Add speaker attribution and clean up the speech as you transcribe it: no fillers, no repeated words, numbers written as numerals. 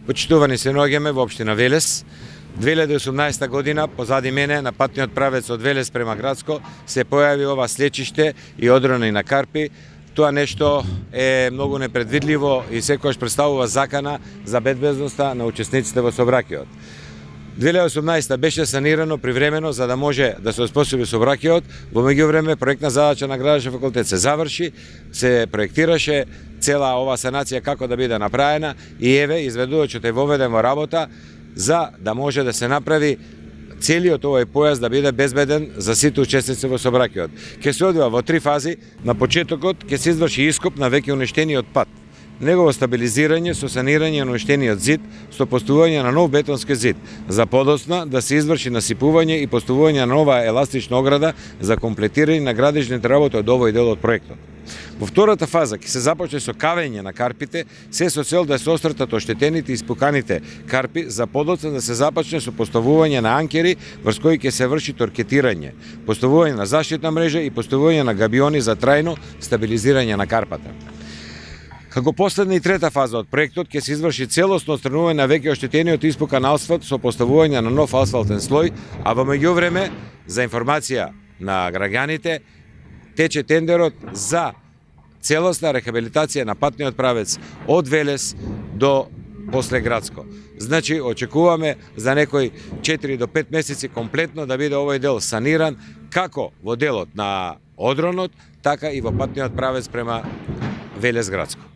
Speaker 1: Почитувани се наоѓаме во општина Велес. 2018 година, позади мене, на патниот правец од Велес према Градско, се појави ова слечиште и одрони на карпи. Тоа нешто е многу непредвидливо и секогаш представува закана за безбедноста на учесниците во сообраќајот. 2018 беше санирано привремено за да може да се оспособи сообраќајот. Во меѓувреме проектна задача на Градушен факултет се заврши, се проектираше цела ова санација како да биде направена и еве изведувачот е воведен во работа за да може да се направи целиот овој појас да биде безбеден за сите учесници во сообраќајот. Ќе се одвива во 3 фази. На почетокот ќе се изврши ископ на веќе уништениот пат, негово стабилизирање со санирање на уништениот зид, со поставување на нов бетонски зид, за подоцна да се изврши насипување и поставување на нова еластична ограда за комплетирање на градежните работи од овој дел од проектот. Во втората фаза ќе се започне со кавење на карпите, се со цел да се остратат оштетените и испуканите карпи, за подоцна да се започне со поставување на анкери врз кои ќе се врши торкетирање, поставување на заштитна мрежа и поставување на габиони за трајно стабилизирање на карпата. Како последна и трета фаза од проектот ќе се изврши целосно отстранување на веќе оштетениот испукан асфалт со поставување на нов асфалтен слој, а во меѓувреме, за информација на граѓаните, тече тендерот за целосна рехабилитација на патниот правец од Велес до после Градско. Значи, очекуваме за некои 4 до 5 месеци комплетно да биде овој дел саниран, како во делот на одронот, така и во патниот правец према Велес Градско.